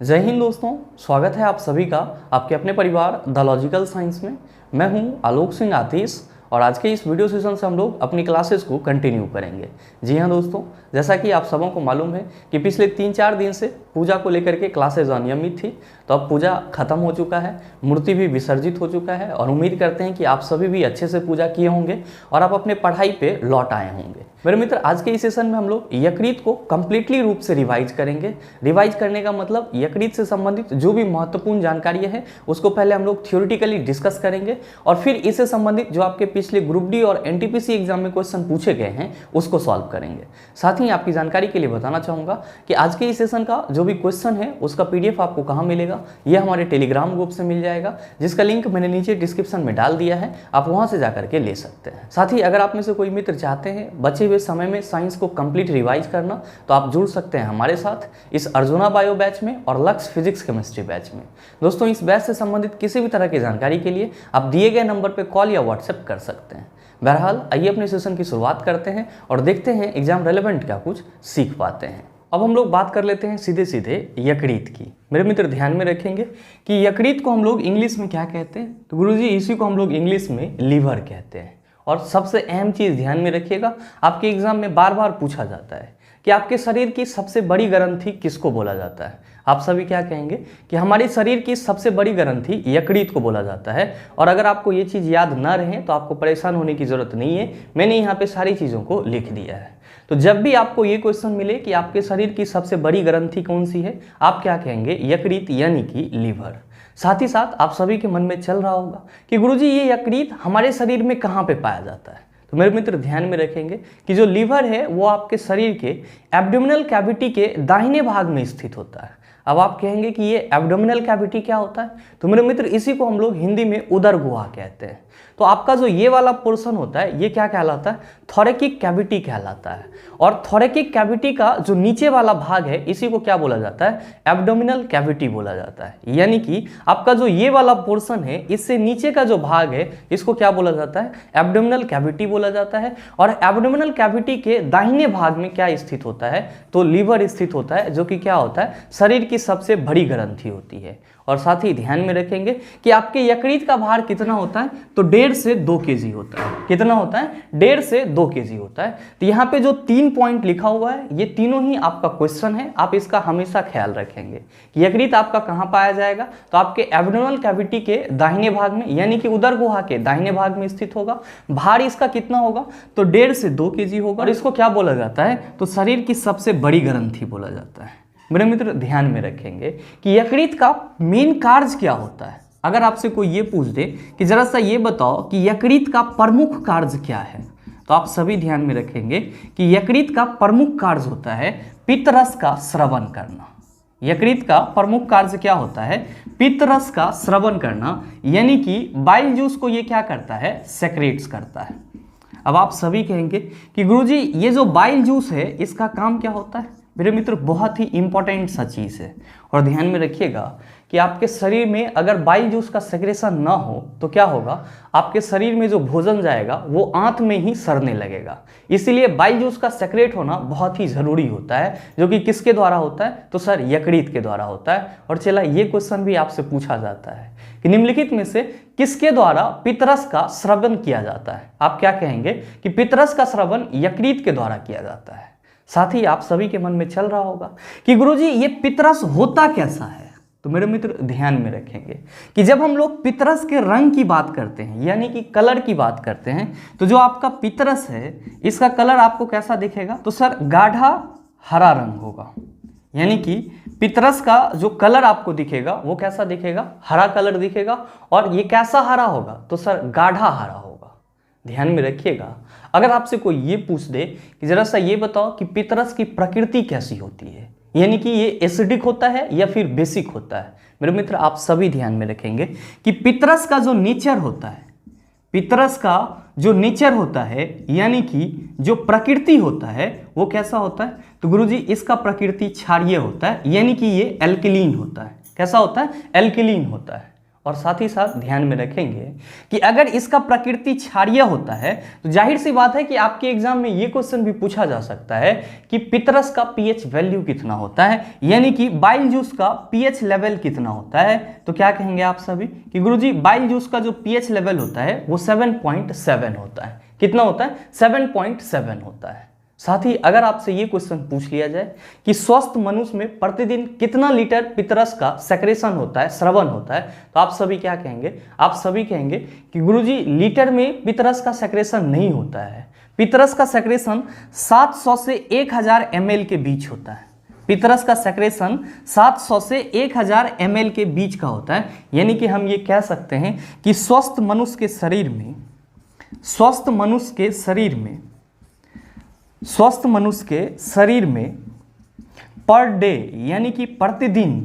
जय हिंद दोस्तों, स्वागत है आप सभी का आपके अपने परिवार द लॉजिकल साइंस में। मैं हूं आलोक सिंह आतिश और आज के इस वीडियो सेशन से हम लोग अपनी क्लासेस को कंटिन्यू करेंगे। जी हां दोस्तों, जैसा कि आप सबों को मालूम है कि पिछले 3-4 दिन से पूजा को लेकर के क्लासेज अनियमित थी, तो अब पूजा खत्म हो चुका है, मूर्ति भी विसर्जित हो चुका है और उम्मीद करते हैं कि आप सभी भी अच्छे से पूजा किए होंगे और आप अपने पढ़ाई पे लौट आए होंगे। मेरे मित्र, आज के इस सेशन में हम लोग यकृत को कंप्लीटली रूप से रिवाइज करेंगे। रिवाइज करने का मतलब यकृत से संबंधित जो भी महत्वपूर्ण जानकारी है उसको पहले हम लोग थ्योरेटिकली डिस्कस करेंगे और फिर इससे संबंधित जो आपके पिछले ग्रुप डी और एनटीपीसी एग्जाम में क्वेश्चन पूछे गए हैं उसको सॉल्व करेंगे। साथ ही आपकी जानकारी के लिए बताना चाहूँगा कि आज के इस सेशन का जो भी क्वेश्चन है उसका PDF आपको कहाँ मिलेगा, यह हमारे टेलीग्राम ग्रुप से मिल जाएगा, जिसका लिंक मैंने नीचे डिस्क्रिप्शन में डाल दिया है, आप वहाँ से जाकर के ले सकते हैं। साथ ही अगर आप में से कोई मित्र चाहते हैं बचे हुए समय में साइंस को कंप्लीट रिवाइज करना, तो आप जुड़ सकते हैं हमारे साथ इस अर्जुना बायो बैच में और लक्ष्य फिजिक्स केमिस्ट्री बैच में। दोस्तों, इस बैच से संबंधित किसी भी तरह की जानकारी के लिए आप दिए गए नंबर पर कॉल या व्हाट्सएप कर सकते हैं। बहरहाल, आइए अपने सेशन की शुरुआत करते हैं और देखते हैं एग्जाम रेलेवेंट क्या कुछ सीख पाते हैं। अब हम लोग बात कर लेते हैं सीधे सीधे यकृत की। मेरे मित्र ध्यान में रखेंगे कि यकृत को हम लोग इंग्लिश में क्या कहते हैं, तो गुरुजी इसी को हम लोग इंग्लिश में लीवर कहते हैं। और सबसे अहम चीज़ ध्यान में रखिएगा, आपके एग्जाम में बार बार पूछा जाता है कि आपके शरीर की सबसे बड़ी ग्रंथि किसको बोला जाता है। आप सभी क्या कहेंगे कि हमारे शरीर की सबसे बड़ी ग्रंथि यकृत को बोला जाता है। और अगर आपको ये चीज़ याद ना रहे तो आपको परेशान होने की ज़रूरत नहीं है, मैंने यहाँ पे सारी चीज़ों को लिख दिया है। तो जब भी आपको ये क्वेश्चन मिले कि आपके शरीर की सबसे बड़ी ग्रंथि कौन सी है, आप क्या कहेंगे, यकृत यानी कि लीवर। साथ ही साथ आप सभी के मन में चल रहा होगा कि गुरुजी ये यकृत हमारे शरीर में कहाँ पे पाया जाता है। तो मेरे मित्र ध्यान में रखेंगे कि जो लीवर है वो आपके शरीर के एब्डोमिनल कैविटी के दाहिने भाग में स्थित होता है। अब आप कहेंगे कि ये एब्डोमिनल कैविटी क्या होता है, तो मेरे मित्र इसी को हम लोग हिंदी में उदर गुहा कहते हैं। तो आपका जो ये वाला पोर्शन होता है ये क्या कहलाता है, थोरेकिक कैविटी कहलाता है। और थोरेकिक कैविटी का जो नीचे वाला भाग है इसी को क्या बोला जाता है, एब्डोमिनल कैविटी बोला जाता है। यानी कि आपका जो ये वाला पोर्शन है इससे नीचे का जो भाग है इसको क्या बोला जाता है, एब्डोमिनल कैविटी बोला जाता है। और एब्डोमिनल कैविटी के दाहिने भाग में क्या स्थित होता है, तो लीवर स्थित होता है, जो कि क्या होता है, शरीर की सबसे बड़ी ग्रंथि होती है। और साथ ही ध्यान में रखेंगे कि आपके यकृत का भार कितना होता है, तो 1.5 से 2 kg होता है। कितना होता है, 1.5 से 2 kg होता है। तो यहाँ पे जो 3 पॉइंट लिखा हुआ है ये तीनों ही आपका क्वेश्चन है, आप इसका हमेशा ख्याल रखेंगे कि यकृत आपका कहाँ पाया जाएगा, तो आपके एब्डोमिनल कैविटी के दाहिने भाग में यानी कि उदर गुहा के दाहिने भाग में स्थित होगा। भार इसका कितना होगा, तो 1.5 से 2 kg होगा। और इसको क्या बोला जाता है, तो शरीर की सबसे बड़ी ग्रंथि बोला जाता है। मेरे मित्र ध्यान में रखेंगे कि यकृत का मेन कार्य क्या होता है। अगर आपसे कोई ये पूछ दे कि जरा सा ये बताओ कि यकृत का प्रमुख कार्य क्या है, तो आप सभी ध्यान में रखेंगे कि यकृत का प्रमुख कार्य होता है पित्तरस का स्रवन करना। यकृत का प्रमुख कार्य क्या होता है, पित्तरस का स्रवन करना, यानी कि बाइल जूस को ये क्या करता है, सेक्रेट्स करता है। अब आप सभी कहेंगे कि गुरुजी ये जो बाइल जूस है इसका काम क्या होता है। मेरे मित्र बहुत ही इंपॉर्टेंट सा चीज़ है और ध्यान में रखिएगा कि आपके शरीर में अगर बाइल जूस का सेक्रेशन ना हो तो क्या होगा, आपके शरीर में जो भोजन जाएगा वो आंत में ही सड़ने लगेगा। इसीलिए बाइल जूस का सेक्रेट होना बहुत ही ज़रूरी होता है, जो कि किसके द्वारा होता है, तो सर यकृत के द्वारा होता है। और चला ये क्वेश्चन भी आपसे पूछा जाता है कि निम्नलिखित में से किसके द्वारा पित्तरस का स्रवन किया जाता है। आप क्या कहेंगे कि पित्तरस का स्रवन यकृत के द्वारा किया जाता है। साथ ही आप सभी के मन में चल रहा होगा कि गुरुजी ये पित्तरस होता कैसा है। तो मेरे मित्र ध्यान में रखेंगे कि जब हम लोग पित्तरस के रंग की बात करते हैं यानी कि कलर की बात करते हैं, तो जो आपका पित्तरस है इसका कलर आपको कैसा दिखेगा, तो सर गाढ़ा हरा रंग होगा। यानी कि पित्तरस का जो कलर आपको दिखेगा वो कैसा दिखेगा, हरा कलर दिखेगा। और ये कैसा हरा होगा, तो सर गाढ़ा हरा होगा। ध्यान में रखिएगा, अगर आपसे कोई ये पूछ दे कि जरा सा ये बताओ कि पित्तरस की प्रकृति कैसी होती है, यानी कि ये एसिडिक होता है या फिर बेसिक होता है, मेरे मित्र आप सभी ध्यान में रखेंगे कि पित्तरस का जो नेचर होता है, पित्तरस का जो नेचर होता है यानी कि जो प्रकृति होता है वो कैसा होता है, तो गुरुजी इसका प्रकृति क्षारीय होता है, यानी कि ये एल्कलीन होता है। कैसा होता है, एल्कलीन होता है। और साथ ही साथ ध्यान में रखेंगे कि अगर इसका प्रकृति क्षारीय होता है तो जाहिर सी बात है कि आपके एग्जाम में ये क्वेश्चन भी पूछा जा सकता है कि पितरस का पीएच वैल्यू कितना होता है, यानी कि बाइल जूस का पीएच लेवल कितना होता है। तो क्या कहेंगे आप सभी कि गुरुजी बाइल जूस का जो पीएच लेवल होता है वो 7.7 होता है। कितना होता है? 7.7 होता है। साथ ही अगर आपसे ये क्वेश्चन पूछ लिया जाए कि स्वस्थ मनुष्य में प्रतिदिन कितना लीटर पितरस का सेक्रेशन होता है, स्रवन होता है, तो आप सभी क्या कहेंगे? आप सभी कहेंगे कि गुरुजी लीटर में पितरस का सेक्रेशन नहीं होता है। पितरस का सेक्रेशन 700 से 1000 ml के बीच होता है। पितरस का सेक्रेशन 700 से 1000 ml के बीच का होता है, यानी कि हम ये कह सकते हैं कि स्वस्थ मनुष्य के शरीर में पर डे यानी कि प्रतिदिन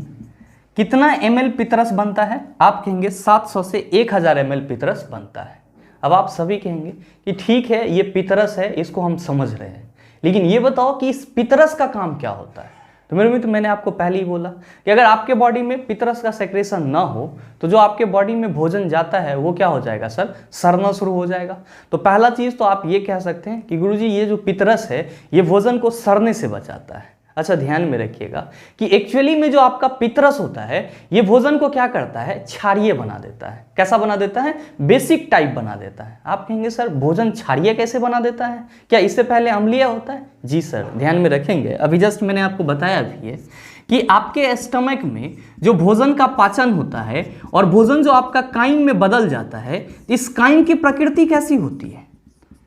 कितना ml पितरस बनता है? आप कहेंगे 700 से 1000 ml पितरस बनता है। अब आप सभी कहेंगे कि ठीक है, ये पितरस है, इसको हम समझ रहे हैं, लेकिन ये बताओ कि इस पितरस का काम क्या होता है? तो मेरे मित्र, मैंने आपको पहले ही बोला कि अगर आपके बॉडी में पितरस का सेक्रेशन ना हो तो जो आपके बॉडी में भोजन जाता है वो क्या हो जाएगा सर? सड़ना शुरू हो जाएगा। तो पहला चीज़ तो आप ये कह सकते हैं कि गुरुजी ये जो पितरस है ये भोजन को सड़ने से बचाता है। अच्छा, ध्यान में रखिएगा कि एक्चुअली में जो आपका पितरस होता है ये भोजन को क्या करता है? क्षारीय बना देता है। कैसा बना देता है? बेसिक टाइप बना देता है। आप कहेंगे सर भोजन क्षारीय कैसे बना देता है? क्या इससे पहले अम्लीय होता है? जी सर, ध्यान में रखेंगे, अभी जस्ट मैंने आपको बताया भी है कि आपके स्टमक में जो भोजन का पाचन होता है और भोजन जो आपका काइम में बदल जाता है, इस काइम की प्रकृति कैसी होती है?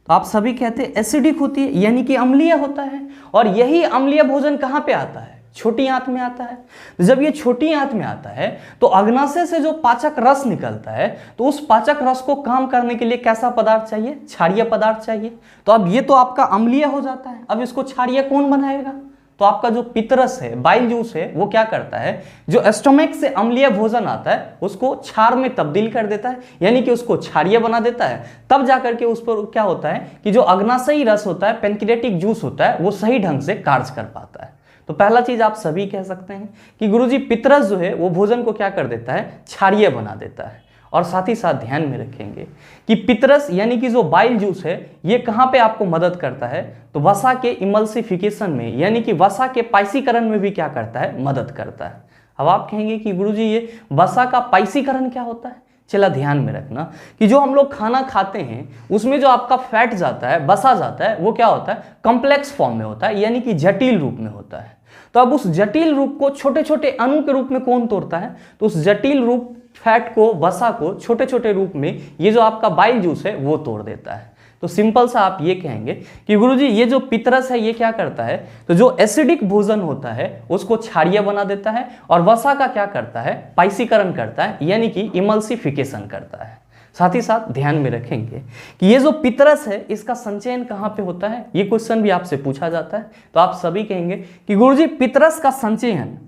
तो आप सभी कहते हैं एसिडिक होती है, यानी कि अम्लीय होता है। और यही अम्लीय भोजन कहाँ पे आता है? छोटी आंत में आता है। जब ये छोटी आंत में आता है तो अग्नाशय से जो पाचक रस निकलता है तो उस पाचक रस को काम करने के लिए कैसा पदार्थ चाहिए? क्षारीय पदार्थ चाहिए। तो अब ये तो आपका अम्लीय हो जाता है, अब इसको क्षारीय कौन बनाएगा? तो आपका जो पितरस है, बाइल जूस है, वो क्या करता है? जो स्टमक से अम्लीय भोजन आता है उसको क्षार में तब्दील कर देता है, यानी कि उसको क्षारीय बना देता है। तब जाकर के उस पर क्या होता है कि जो अग्नाशयी रस होता है, पैंक्रियाटिक जूस होता है, वो सही ढंग से कार्य कर पाता है। तो पहला चीज आप सभी कह सकते हैं कि गुरुजी पितरस जो है वो भोजन को क्या कर देता है? क्षारीय बना देता है। और साथ ही साथ ध्यान में रखेंगे कि पितरस यानी कि जो बाइल जूस है ये कहाँ पे आपको मदद करता है? तो वसा के इमल्सिफिकेशन में, यानी कि वसा के पाइसीकरण में भी क्या करता है? मदद करता है। अब आप कहेंगे कि गुरुजी ये वसा का पाइसीकरण क्या होता है? चला ध्यान में रखना कि जो हम लोग खाना खाते हैं उसमें जो आपका फैट जाता है, वसा जाता है, वो क्या होता है? कॉम्प्लेक्स फॉर्म में होता है, यानी कि जटिल रूप में होता है। तो अब उस जटिल रूप को छोटे छोटे अणु के रूप में कौन तोड़ता है? तो उस जटिल रूप फैट को, वसा को छोटे छोटे रूप में ये जो आपका बाइल जूस है वो तोड़ देता है। तो सिंपल सा आप ये कहेंगे कि गुरुजी ये जो पितरस है ये क्या करता है? तो जो एसिडिक भोजन होता है उसको क्षारीय बना देता है और वसा का क्या करता है? पाइसीकरण करता है, यानी कि इमल्सिफिकेशन करता है। साथ ही साथ ध्यान में रखेंगे कि ये जो पितरस है इसका संचयन कहाँ पे होता है? ये क्वेश्चन भी आपसे पूछा जाता है। तो आप सभी कहेंगे कि गुरुजी पितरस का संचयन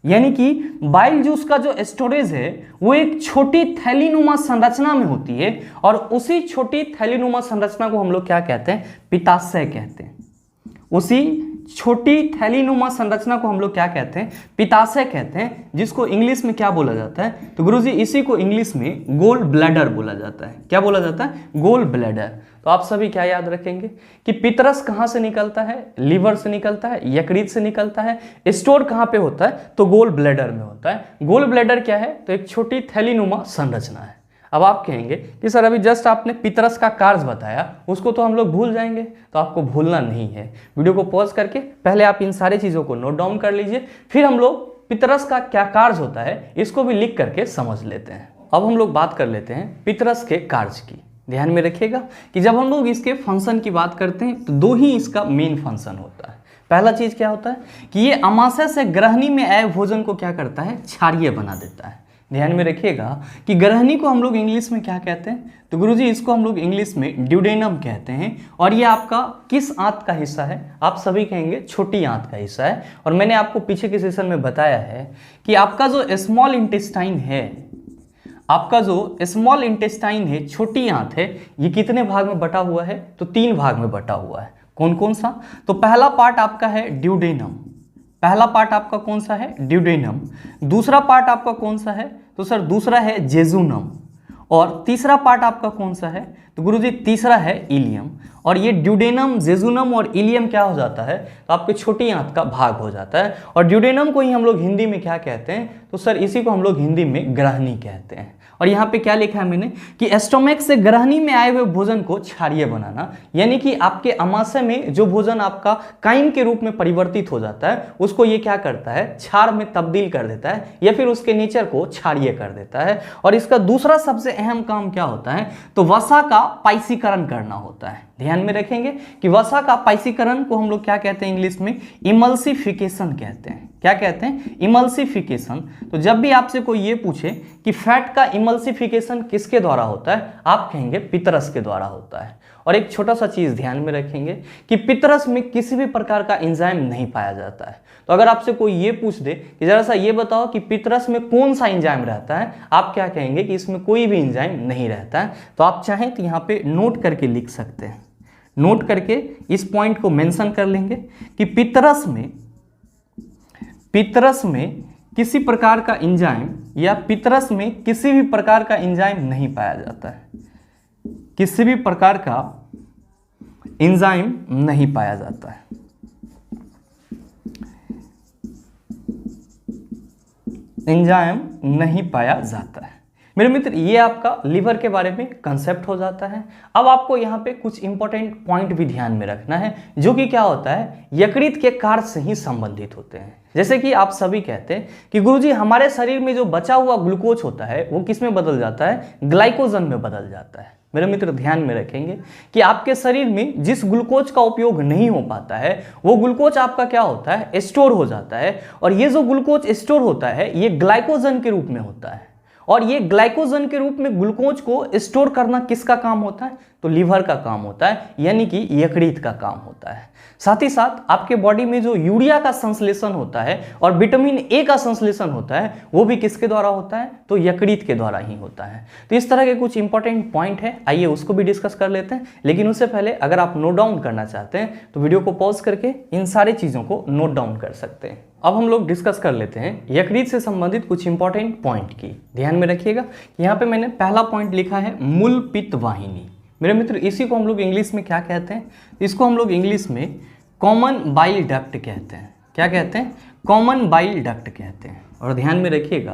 यानी कि बाइल जूस का जो स्टोरेज है वो एक छोटी थैलीनुमा संरचना में होती है और उसी छोटी थैलीनुमा संरचना को हम लोग क्या कहते हैं? पित्ताशय कहते हैं। उसी छोटी थैलीनुमा संरचना को हम लोग क्या कहते हैं? पित्ताशय कहते हैं, जिसको इंग्लिश में क्या बोला जाता है? तो गुरुजी इसी को इंग्लिश में गोल ब्लैडर बोला जाता है। क्या बोला जाता है? Gall bladder. तो आप सभी क्या याद रखेंगे कि पितरस कहाँ से निकलता है? लीवर से निकलता है, यकृत से निकलता है। स्टोर कहाँ पे होता है? तो गोल ब्लैडर में होता है। गोल ब्लैडर क्या है? तो एक छोटी थैलीनुमा संरचना है। अब आप कहेंगे कि सर अभी जस्ट आपने पितरस का कार्य बताया, उसको तो हम लोग भूल जाएंगे। तो आपको भूलना नहीं है, वीडियो को पॉज करके पहले आप इन सारी चीज़ों को नोट डाउन कर लीजिए, फिर हम लोग पितरस का क्या कार्य होता है इसको भी लिख करके समझ लेते हैं। अब हम लोग बात कर लेते हैं पितरस के कार्य की। ध्यान में रखिएगा कि जब हम लोग इसके फंक्शन की बात करते हैं तो दो ही इसका मेन फंक्शन होता है। पहला चीज़ क्या होता है कि ये अमाशय से ग्रहणी में आए भोजन को क्या करता है? क्षारीय बना देता है। ध्यान में रखिएगा कि ग्रहणी को हम लोग इंग्लिश में क्या कहते हैं? तो गुरुजी इसको हम लोग इंग्लिश में ड्यूडेनम कहते हैं। और ये आपका किस आंत का हिस्सा है? आप सभी कहेंगे छोटी आंत का हिस्सा है। और मैंने आपको पीछे के सेशन में बताया है कि आपका जो स्मॉल इंटेस्टाइन है, आपका जो स्मॉल इंटेस्टाइन है, छोटी आंत है, ये कितने भाग में बटा हुआ है? तो 3 भाग में बटा हुआ है। कौन कौन सा? तो पहला पार्ट आपका है ड्यूडेनम। पहला पार्ट आपका कौन सा है? ड्यूडेनम। दूसरा पार्ट आपका कौन सा है? तो सर दूसरा है जेजुनम, और तीसरा पार्ट आपका कौन सा है, तो गुरुजी तीसरा है इलियम। और ये ड्यूडेनम, जेजुनम और इलियम क्या हो जाता है, तो आपके छोटी आंत का भाग हो जाता है। और ड्यूडेनम को ही हम लोग हिंदी में क्या कहते हैं, तो सर इसी को हम लोग हिंदी में ग्रहणी कहते हैं। और यहाँ पे क्या लिखा है मैंने कि एस्टोमैक से ग्रहणी में आए हुए भोजन को क्षारीय बनाना, यानी कि आपके आमाशय में जो भोजन आपका काइम के रूप में परिवर्तित हो जाता है उसको ये क्या करता है, क्षार में तब्दील कर देता है, या फिर उसके नेचर को क्षारीय कर देता है। और इसका दूसरा सबसे अहम काम क्या होता है, तो वसा का पाइसीकरण करना होता है। ध्यान में रखेंगे कि वसा का पाइसीकरण को हम लोग क्या कहते हैं इंग्लिश में, इमल्सिफिकेशन कहते हैं। क्या कहते हैं, इमल्सिफिकेशन। तो जब भी आपसे कोई ये पूछे कि फैट का इमल्सिफिकेशन किसके द्वारा होता है, आप कहेंगे पितरस के द्वारा होता है। और एक छोटा सा चीज ध्यान में रखेंगे कि पितरस में किसी भी प्रकार का एंजाइम नहीं पाया जाता है। तो अगर आपसे कोई ये पूछ दे कि जरा सा ये बताओ कि पितरस में कौन सा एंजाइम रहता है, आप क्या कहेंगे कि इसमें कोई भी एंजाइम नहीं रहता है। तो आप चाहें तो यहाँ पे नोट करके लिख सकते हैं, नोट करके इस पॉइंट को मेंशन कर लेंगे कि पितरस में किसी प्रकार का एंजाइम, या पितरस में किसी भी प्रकार का एंजाइम नहीं पाया जाता है, किसी भी प्रकार का एंजाइम नहीं पाया जाता है। एंजाइम नहीं पाया जाता है। मेरे मित्र, ये आपका लीवर के बारे में कंसेप्ट हो जाता है। अब आपको यहाँ पे कुछ इंपॉर्टेंट पॉइंट भी ध्यान में रखना है, जो कि क्या होता है, यकृत के कार्य से ही संबंधित होते हैं। जैसे कि आप सभी कहते हैं कि गुरुजी हमारे शरीर में जो बचा हुआ ग्लूकोज होता है वो किस में बदल जाता है, ग्लाइकोजन में बदल जाता है। मेरे मित्र ध्यान में रखेंगे कि आपके शरीर में जिस ग्लूकोज का उपयोग नहीं हो पाता है वो ग्लूकोज आपका क्या होता है, स्टोर हो जाता है। और ये जो ग्लूकोज स्टोर होता है ये ग्लाइकोजन के रूप में होता है। और ये ग्लाइकोजन के रूप में ग्लूकोज को स्टोर करना किसका काम होता है, तो लीवर का काम होता है, यानी कि यकृत का काम होता है। साथ ही साथ आपके बॉडी में जो यूरिया का संश्लेषण होता है और विटामिन ए का संश्लेषण होता है वो भी किसके द्वारा होता है, तो यकृत के द्वारा ही होता है। तो इस तरह के कुछ इंपॉर्टेंट पॉइंट है, आइए उसको भी डिस्कस कर लेते हैं। लेकिन उससे पहले अगर आप नोट डाउन करना चाहते हैं तो वीडियो को पॉज करके इन सारी चीज़ों को नोट डाउन कर सकते हैं। अब हम लोग डिस्कस कर लेते हैं यकृत से संबंधित कुछ इंपॉर्टेंट पॉइंट की। ध्यान में रखिएगा, यहाँ पे मैंने पहला पॉइंट लिखा है मूल पित्त वाहिनी। मेरे मित्र, इसी को हम लोग इंग्लिश में क्या कहते हैं, इसको हम लोग इंग्लिश में कॉमन बाइल डक्ट कहते हैं। क्या कहते हैं, कॉमन बाइल डक्ट कहते हैं। और ध्यान में रखिएगा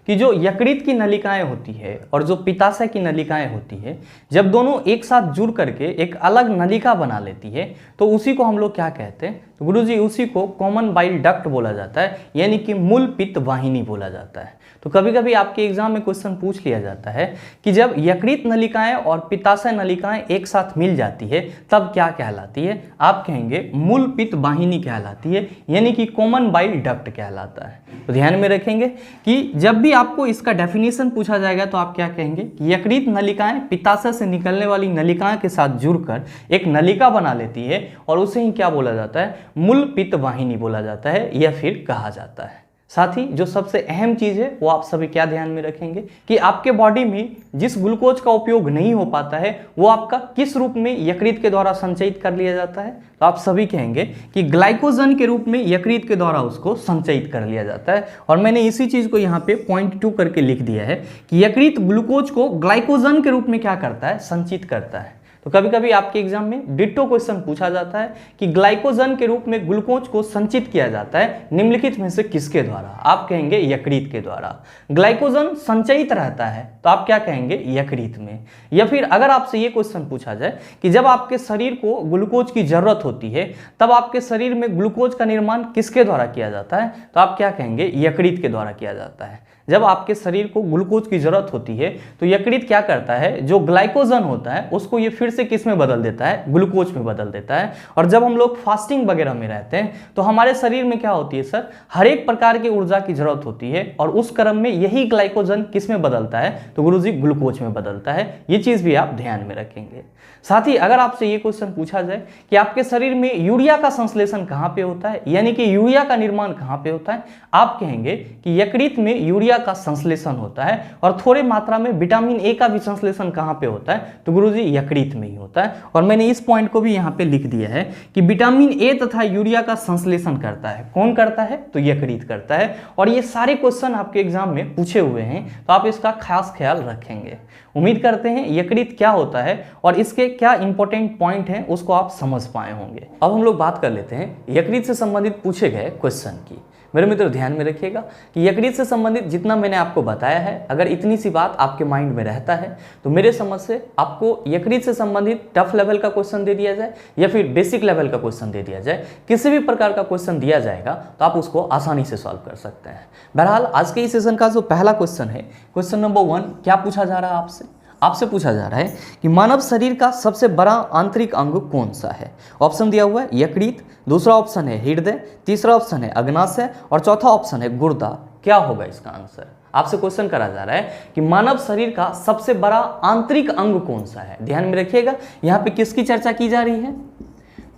कि जो यकृत की नलिकाएं होती है और जो पित्ताशय की नलिकाएं होती है, जब दोनों एक साथ जुड़ करके एक अलग नलिका बना लेती है तो उसी को हम लोग क्या कहते हैं, तो गुरुजी उसी को कॉमन बाइल डक्ट बोला जाता है, यानी कि मूल पित्त वाहिनी बोला जाता है। तो कभी कभी आपके एग्जाम में क्वेश्चन पूछ लिया जाता है कि जब यकृत नलिकाएं और पित्ताशय नलिकाएं एक साथ मिल जाती है तब क्या कहलाती है, आप कहेंगे मूल पित्त वाहिनी कहलाती है, यानी कि कॉमन बाइल डक्ट कहलाता है। तो ध्यान में रखेंगे कि जब भी आपको इसका डेफिनेशन पूछा जाएगा तो आप क्या कहेंगे कि यकृत नलिकाएं पित्ताशय से निकलने वाली नलिकाएं के साथ जुड़कर एक नलिका बना लेती है और उसे ही क्या बोला जाता है, मूल पित्त वाहिनी बोला जाता है या फिर कहा जाता है। साथ ही जो सबसे अहम चीज़ है वो आप सभी क्या ध्यान में रखेंगे कि आपके बॉडी में जिस ग्लूकोज का उपयोग नहीं हो पाता है वो आपका किस रूप में यकृत के द्वारा संचयित कर लिया जाता है, तो आप सभी कहेंगे कि ग्लाइकोजन के रूप में यकृत के द्वारा उसको संचयित कर लिया जाता है। और मैंने इसी चीज़ को यहाँ पे पॉइंट 2 करके लिख दिया है कि यकृत ग्लूकोज को ग्लाइकोजन के रूप में क्या करता है, संचित करता है। तो कभी कभी आपके एग्जाम में डिट्टो क्वेश्चन पूछा जाता है कि ग्लाइकोजन के रूप में ग्लूकोज को संचित किया जाता है निम्नलिखित में से किसके द्वारा, आप कहेंगे यकृत के द्वारा। ग्लाइकोजन संचयित रहता है तो आप क्या कहेंगे, यकृत में। या फिर अगर आपसे ये क्वेश्चन पूछा जाए कि जब आपके शरीर को ग्लूकोज की जरूरत होती है तब आपके शरीर में ग्लूकोज का निर्माण किसके द्वारा किया जाता है, तो आप क्या कहेंगे, यकृत के द्वारा किया जाता है। जब आपके शरीर को ग्लूकोज की जरूरत होती है तो यकृत क्या करता है, जो ग्लाइकोजन होता है उसको ये फिर से किस में बदल देता है, ग्लूकोज में बदल देता है। और जब हम लोग फास्टिंग वगैरह में रहते हैं तो हमारे शरीर में क्या होती है सर, हर एक प्रकार की ऊर्जा की जरूरत होती है और उस क्रम में यही ग्लाइकोजन किस में बदलता है, तो गुरुजी ग्लूकोज में बदलता है। ये चीज भी आप ध्यान में रखेंगे। साथ ही अगर आपसे ये क्वेश्चन पूछा जाए कि आपके शरीर में यूरिया का संश्लेषण कहाँ पे होता है, यानी कि यूरिया का निर्माण कहाँ पे होता है, आप कहेंगे कि यकृत में यूरिया का संश्लेषण होता है। और थोड़े मात्रा में विटामिन ए का भी संश्लेषण कहाँ पे होता है, तो गुरुजी यकृत में ही होता है। और मैंने इस पॉइंट को भी यहाँ पे लिख दिया है कि विटामिन ए तथा यूरिया का संश्लेषण करता है। कौन करता है? तो यकृत करता है। और ये सारे क्वेश्चन आपके एग्जाम में पूछे हुए हैं, तो आप इसका खास ख्याल रखेंगे। उम्मीद करते हैं यकृत क्या होता है और इसके क्या इंपॉर्टेंट पॉइंट हैं उसको आप समझ पाए होंगे। अब हम लोग बात कर लेते हैं यकृत से संबंधित पूछे गए क्वेश्चन की। मेरे मित्र ध्यान में रखिएगा कि यकृत से संबंधित जितना मैंने आपको बताया है, अगर इतनी सी बात आपके माइंड में रहता है तो मेरे समझ से आपको यकृत से संबंधित टफ लेवल का क्वेश्चन दे दिया जाए या फिर बेसिक लेवल का क्वेश्चन दे दिया जाए, किसी भी प्रकार का क्वेश्चन दिया जाएगा तो आप उसको आसानी से सॉल्व कर सकते हैं। बहरहाल आज के इस सेशन का जो पहला क्वेश्चन है, क्वेश्चन नंबर 1, क्या पूछा जा रहा है आपसे पूछा जा रहा है कि मानव शरीर का सबसे बड़ा आंतरिक अंग कौन सा है। ऑप्शन दिया हुआ है यकृत, दूसरा ऑप्शन है हृदय, तीसरा ऑप्शन है अग्नाशय और चौथा ऑप्शन है गुर्दा। क्या होगा इसका आंसर? आपसे क्वेश्चन करा जा रहा है कि मानव शरीर का सबसे बड़ा आंतरिक अंग कौन सा है। ध्यान में रखिएगा, यहाँ पे किसकी चर्चा की जा रही है?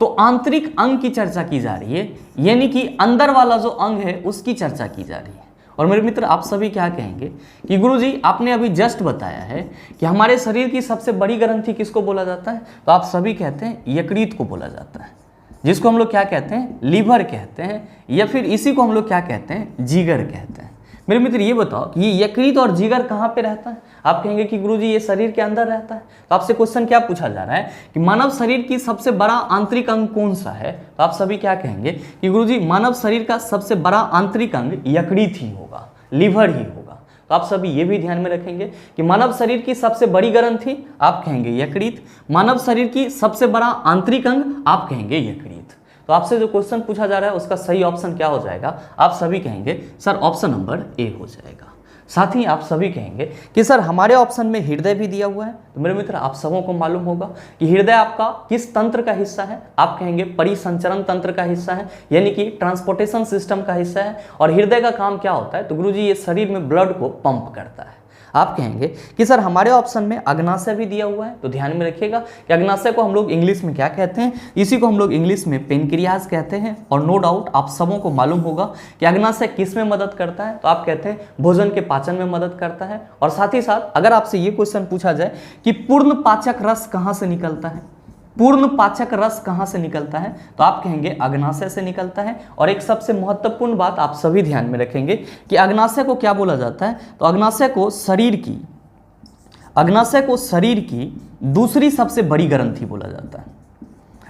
तो आंतरिक अंग की चर्चा की जा रही है, यानी कि अंदर वाला जो अंग है उसकी चर्चा की जा रही है। और मेरे मित्र आप सभी क्या कहेंगे कि गुरुजी आपने अभी जस्ट बताया है कि हमारे शरीर की सबसे बड़ी ग्रंथि किसको बोला जाता है? तो आप सभी कहते हैं यकृत को बोला जाता है, जिसको हम लोग क्या कहते हैं? लीवर कहते हैं, या फिर इसी को हम लोग क्या कहते हैं? जिगर कहते हैं। मेरे मित्र ये बताओ कि ये यकृत और जिगर कहाँ पे रहता है? आप कहेंगे कि गुरुजी ये शरीर के अंदर रहता है। तो आपसे क्वेश्चन क्या पूछा जा रहा है कि मानव शरीर की सबसे बड़ा आंतरिक अंग कौन सा है? तो आप सभी क्या कहेंगे कि गुरुजी मानव शरीर का सबसे बड़ा आंतरिक अंग यकृत ही होगा, लीवर ही होगा। तो आप सभी ये भी ध्यान में रखेंगे कि मानव शरीर की सबसे बड़ी ग्रंथि आप कहेंगे यकृत, मानव शरीर की सबसे बड़ा आंतरिक अंग आप कहेंगे यकृत। तो आपसे जो क्वेश्चन पूछा जा रहा है उसका सही ऑप्शन क्या हो जाएगा? आप सभी कहेंगे सर ऑप्शन नंबर ए हो जाएगा। साथ ही आप सभी कहेंगे कि सर हमारे ऑप्शन में हृदय भी दिया हुआ है। तो मेरे मित्र आप सबों को मालूम होगा कि हृदय आपका किस तंत्र का हिस्सा है? आप कहेंगे परिसंचरण तंत्र का हिस्सा है, यानी कि ट्रांसपोर्टेशन सिस्टम का हिस्सा है। और हृदय का काम क्या होता है? तो गुरुजी ये शरीर में ब्लड को पंप करता है। आप कहेंगे कि सर हमारे ऑप्शन में अग्नाशय भी दिया हुआ है। तो ध्यान में रखिएगा कि अग्नाशय को हम लोग इंग्लिश में क्या कहते हैं? इसी को हम लोग इंग्लिश में पेनक्रियाज कहते हैं। और नो डाउट आप सबों को मालूम होगा कि अग्नाशय किस में मदद करता है? तो आप कहते हैं भोजन के पाचन में मदद करता है। और साथ ही साथ अगर आपसे ये क्वेश्चन पूछा जाए कि पूर्ण पाचक रस कहाँ से निकलता है, पूर्ण पाचक रस कहाँ से निकलता है? तो आप कहेंगे अग्नाशय से निकलता है। और एक सबसे महत्वपूर्ण बात आप सभी ध्यान में रखेंगे कि अग्नाशय को क्या बोला जाता है? तो अग्नाशय को शरीर की दूसरी सबसे बड़ी ग्रंथि बोला जाता है।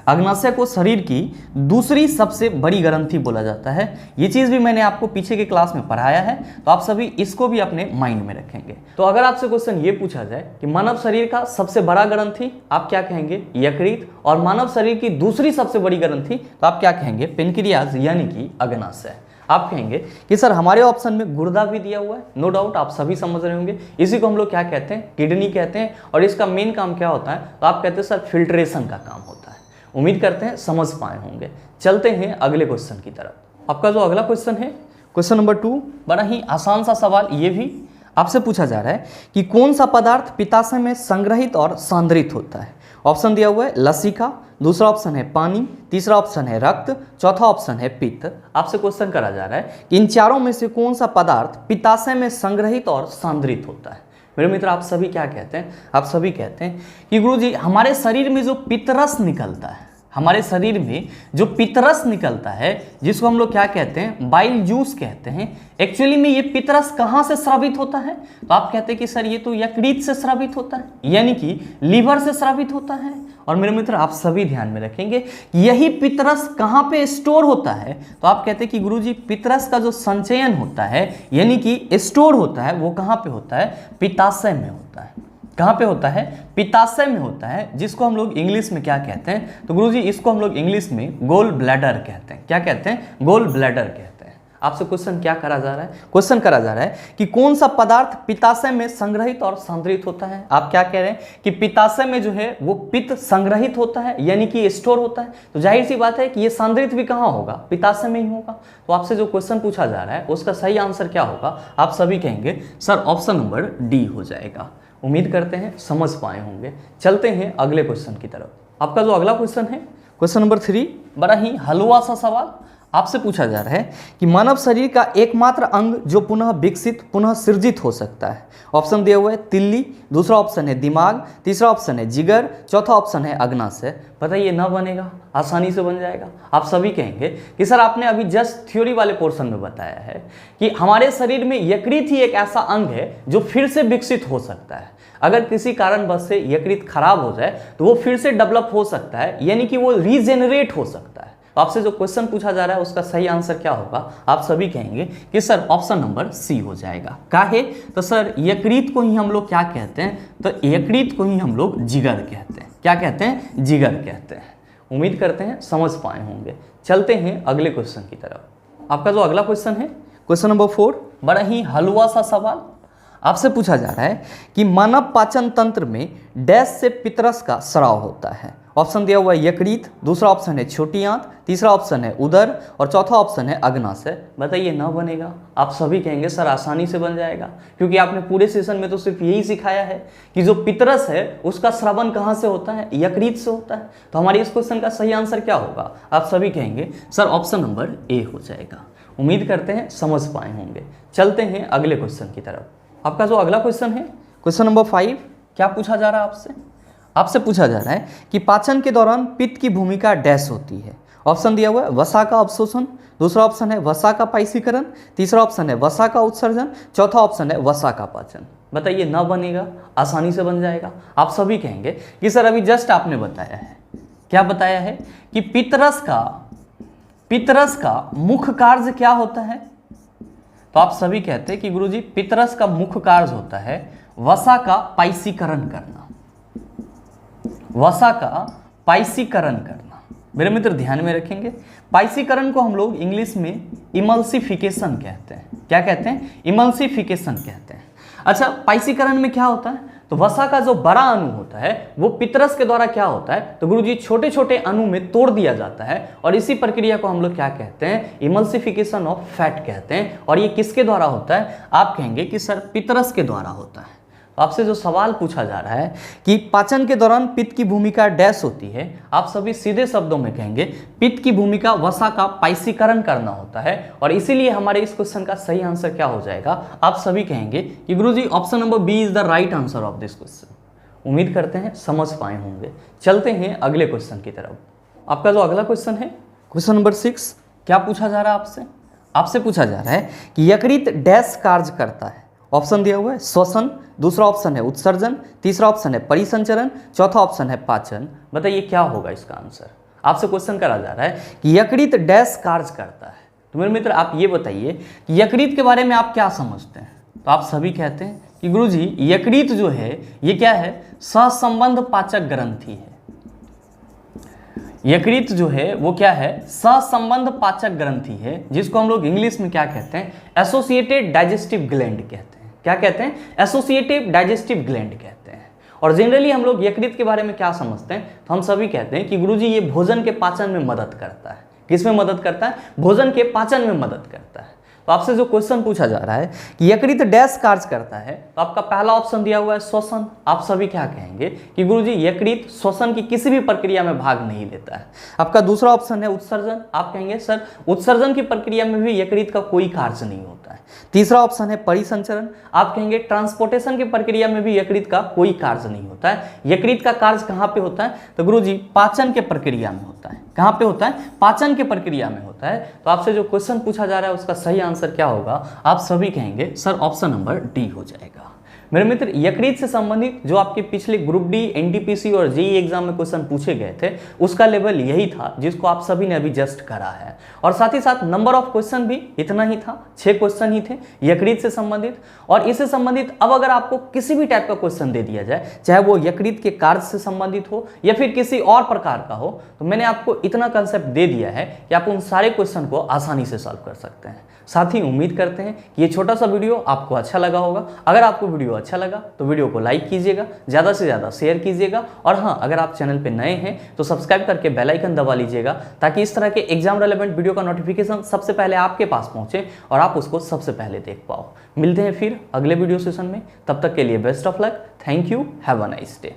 अग्नाशय को शरीर की दूसरी सबसे बड़ी ग्रंथि बोला जाता है। ये चीज़ भी मैंने आपको पीछे के क्लास में पढ़ाया है, तो आप सभी इसको भी अपने माइंड में रखेंगे। तो अगर आपसे क्वेश्चन ये पूछा जाए कि मानव शरीर का सबसे बड़ा ग्रंथि, आप क्या कहेंगे? यकृत। और मानव शरीर की दूसरी सबसे बड़ी ग्रंथि, तो आप क्या कहेंगे? पेनक्रियाज यानी कि अग्नाशय। आप कहेंगे कि सर हमारे ऑप्शन में गुर्दा भी दिया हुआ है। नो डाउट आप सभी समझ रहे होंगे, इसी को हम लोग क्या कहते हैं? किडनी कहते हैं। और इसका मेन काम क्या होता है? तो आप कहते हैं सर फिल्ट्रेशन का काम होता है। उम्मीद करते हैं समझ पाए होंगे। चलते हैं अगले क्वेश्चन की तरफ। आपका जो अगला क्वेश्चन है, क्वेश्चन नंबर 2, बड़ा ही आसान सा सवाल। ये भी आपसे पूछा जा रहा है कि कौन सा पदार्थ पित्ताशय में संग्रहित और सांद्रित होता है। ऑप्शन दिया हुआ है लसिका, दूसरा ऑप्शन है पानी, तीसरा ऑप्शन है रक्त, चौथा ऑप्शन है पित्त। आपसे क्वेश्चन करा जा रहा है कि इन चारों में से कौन सा पदार्थ पित्ताशय में संग्रहित और सांद्रित होता है। मेरे मित्र आप सभी क्या कहते हैं? आप सभी कहते हैं कि गुरुजी हमारे शरीर में जो पित्तरस निकलता है, हमारे शरीर में जो पित्तरस निकलता है, जिसको हम लोग क्या कहते हैं? बाइल जूस कहते हैं। एक्चुअली में ये पित्तरस कहाँ से स्रावित होता है? तो आप कहते हैं कि सर ये तो यकृत से स्रावित होता है, यानी कि लीवर से स्रावित होता है। और मेरे मित्र आप सभी ध्यान में रखेंगे यही पित्तरस कहाँ पे स्टोर होता है? तो आप कहते हैं कि गुरुजी पित्तरस का जो संचयन होता है, यानी कि स्टोर होता है, वो कहाँ पे होता है? पित्ताशय में होता है। कहाँ पे होता है? पित्ताशय में होता है, जिसको हम लोग इंग्लिश में क्या कहते हैं? तो गुरुजी इसको हम लोग इंग्लिश में गोल ब्लैडर कहते हैं। क्या कहते हैं? गोल ब्लैडर कहते हैं। आपसे क्वेश्चन क्या करा जा रहा है? क्वेश्चन करा जा रहा है कि कौन सा पदार्थ पित्ताशय में संग्रहित और सांद्रित होता है। आप क्या कह रहे हैं कि पित्ताशय में जो है वो पित्त संग्रहित होता है, यानी कि स्टोर होता है। तो जाहिर सी बात है कि ये सांद्रित भी कहाँ होगा? पित्ताशय में ही होगा। तो आपसे जो क्वेश्चन पूछा जा रहा है उसका सही आंसर क्या होगा? आप सभी कहेंगे सर ऑप्शन नंबर डी हो जाएगा। उम्मीद करते हैं समझ पाए होंगे। चलते हैं अगले क्वेश्चन की तरफ। आपका जो अगला क्वेश्चन है, क्वेश्चन नंबर 3, बड़ा ही हलवा सा सवाल। आपसे पूछा जा रहा है कि मानव शरीर का एकमात्र अंग जो पुनः विकसित पुनः सृजित हो सकता है। ऑप्शन दिया हुआ है तिल्ली, दूसरा ऑप्शन है दिमाग, तीसरा ऑप्शन है जिगर, चौथा ऑप्शन है अग्नाशय। बताइए ना बनेगा, आसानी से बन जाएगा। आप सभी कहेंगे कि सर आपने अभी जस्ट थ्योरी वाले पोर्शन में बताया है कि हमारे शरीर में यकृत ही एक ऐसा अंग है जो फिर से विकसित हो सकता है। अगर किसी कारणवश से यकृत खराब हो जाए तो वो फिर से डेवलप हो सकता है, यानी कि वो रीजेनरेट हो सकता है। तो आपसे जो क्वेश्चन पूछा जा रहा है उसका सही आंसर क्या होगा? आप सभी कहेंगे कि सर ऑप्शन नंबर सी हो जाएगा। काहे? तो सर यकृत को ही हम लोग क्या कहते हैं? तो यकृत को ही हम लोग जिगर कहते हैं। क्या कहते हैं? जिगर कहते हैं। उम्मीद करते हैं समझ पाए होंगे। चलते हैं अगले क्वेश्चन की तरफ। आपका जो अगला क्वेश्चन है, क्वेश्चन नंबर 4, बड़ा ही हलवा सा सवाल। आपसे पूछा जा रहा है कि मानव पाचन तंत्र में डैश से पितरस का स्राव होता है। ऑप्शन दिया हुआ है यकृत, दूसरा ऑप्शन है छोटी आंत, तीसरा ऑप्शन है उदर और चौथा ऑप्शन है अग्नाशय। बताइए ना बनेगा? आप सभी कहेंगे सर आसानी से बन जाएगा, क्योंकि आपने पूरे सेशन में तो सिर्फ यही सिखाया है कि जो पितरस है उसका स्रावन कहाँ से होता है? यकृत से होता है। तो हमारे इस क्वेश्चन का सही आंसर क्या होगा? आप सभी कहेंगे सर ऑप्शन नंबर ए हो जाएगा। उम्मीद करते हैं समझ पाए होंगे। चलते हैं अगले क्वेश्चन की तरफ। आपका जो अगला क्वेश्चन है, क्वेश्चन नंबर 5, क्या पूछा जा रहा है आपसे? आपसे पूछा जा रहा है कि पाचन के दौरान पित्त की भूमिका डैश होती है। ऑप्शन दिया हुआ है वसा का अवशोषण, दूसरा ऑप्शन है वसा का पाइसीकरण, तीसरा ऑप्शन है वसा का उत्सर्जन, चौथा ऑप्शन है वसा का पाचन। बताइए ना बनेगा? आसानी से बन जाएगा। आप सभी कहेंगे कि सर अभी जस्ट आपने बताया है, क्या बताया है कि पितरस का मुख्य कार्य क्या होता है? तो आप सभी कहते हैं कि गुरुजी पितरस का मुख्य कार्य होता है वसा का पाइसीकरण करना। वसा का पाइसीकरण करना। मेरे मित्र ध्यान में रखेंगे, पाइसीकरण को हम लोग इंग्लिश में इमल्सिफिकेशन कहते हैं। क्या कहते हैं? इमल्सिफिकेशन कहते हैं। अच्छा, पाइसीकरण में क्या होता है? तो वसा का जो बड़ा अणु होता है वो पितरस के द्वारा क्या होता है? तो गुरुजी छोटे छोटे अणु में तोड़ दिया जाता है, और इसी प्रक्रिया को हम लोग क्या कहते हैं? इमल्सिफिकेशन ऑफ फैट कहते हैं। और ये किसके द्वारा होता है? आप कहेंगे कि सर पितरस के द्वारा होता है। आपसे जो सवाल पूछा जा रहा है कि पाचन के दौरान पित्त की भूमिका डैश होती है, आप सभी सीधे शब्दों में कहेंगे पित्त की भूमिका वसा का पाइसीकरण करना होता है। और इसीलिए हमारे इस क्वेश्चन का सही आंसर क्या हो जाएगा? आप सभी कहेंगे कि Guruji option number B is the right answer of this question. उम्मीद करते हैं समझ पाए होंगे। चलते हैं अगले क्वेश्चन की तरफ। आपका जो अगला क्वेश्चन है, क्वेश्चन नंबर 6, क्या पूछा जा रहा है आपसे? आपसे पूछा जा रहा है कि यकृत डैश कार्य करता है। ऑप्शन दिया हुआ है श्वसन, दूसरा ऑप्शन है उत्सर्जन, तीसरा ऑप्शन है परिसंचरण, चौथा ऑप्शन है पाचन। बताइए क्या होगा इसका आंसर? आपसे क्वेश्चन करा जा रहा है कि यकृत डैश कार्य करता है। तो मेरे मित्र आप ये बताइए कि यकृत के बारे में आप क्या समझते हैं? तो आप सभी कहते हैं कि गुरुजी यकृत जो है ये क्या है? सहसंबंध पाचक ग्रंथि है। यकृत जो है वो क्या है? सहसंबंध पाचक ग्रंथि है, जिसको हम लोग इंग्लिश में क्या कहते हैं? एसोसिएटेड डाइजेस्टिव ग्लैंड कहते हैं। क्या कहते हैं? एसोसिएटिव डाइजेस्टिव ग्लैंड कहते हैं। और जनरली हम लोग यकृत के बारे में क्या समझते हैं? तो हम सभी कहते हैं कि गुरुजी ये भोजन के पाचन में मदद करता है। किस में मदद करता है? भोजन के पाचन में मदद करता है। तो आपसे जो क्वेश्चन पूछा जा रहा है कि यकृत डैश कार्य करता है, तो आपका पहला ऑप्शन दिया हुआ है श्वसन। आप सभी क्या कहेंगे कि गुरुजी यकृत श्वसन की किसी भी प्रक्रिया में भाग नहीं लेता है। आपका दूसरा ऑप्शन है उत्सर्जन। आप कहेंगे सर उत्सर्जन की प्रक्रिया में भी यकृत का कोई कार्य नहीं होता है। तीसरा ऑप्शन है परिसंचरण। आप कहेंगे ट्रांसपोर्टेशन की प्रक्रिया में भी यकृत का कोई कार्य नहीं होता है। यकृत का कार्य कहाँ पे होता है? तो गुरुजी पाचन के प्रक्रिया में होता है। कहाँ पे होता है? पाचन के प्रक्रिया में होता है। तो आपसे जो क्वेश्चन पूछा जा रहा है उसका सही आंसर क्या होगा? आप सभी कहेंगे सर ऑप्शन नंबर डी हो जाएगा। मेरे मित्र यकृत से संबंधित जो आपके पिछले ग्रुप डी, एनटीपीसी और जेईई एग्जाम में क्वेश्चन पूछे गए थे उसका लेवल यही था जिसको आप सभी ने अभी जस्ट करा है। और साथ ही साथ नंबर ऑफ क्वेश्चन भी इतना ही था, 6 क्वेश्चन ही थे यकृत से संबंधित। और इससे संबंधित अब अगर आपको किसी भी टाइप का क्वेश्चन दे दिया जाए, चाहे वो यकृत के कार्य से संबंधित हो या फिर किसी और प्रकार का हो, तो मैंने आपको इतना कंसेप्ट दे दिया है कि आप उन सारे क्वेश्चन को आसानी से सॉल्व कर सकते हैं। साथ ही उम्मीद करते हैं कि ये छोटा सा वीडियो आपको अच्छा लगा होगा। अगर आपको वीडियो अच्छा लगा तो वीडियो को लाइक कीजिएगा, ज़्यादा से ज़्यादा शेयर कीजिएगा, और हाँ, अगर आप चैनल पे नए हैं तो सब्सक्राइब करके बेल आइकन दबा लीजिएगा, ताकि इस तरह के एग्जाम रेलेवेंट वीडियो का नोटिफिकेशन सबसे पहले आपके पास पहुंचे और आप उसको सबसे पहले देख पाओ। मिलते हैं फिर अगले वीडियो सेशन में, तब तक के लिए best of luck. Thank you, have a nice day.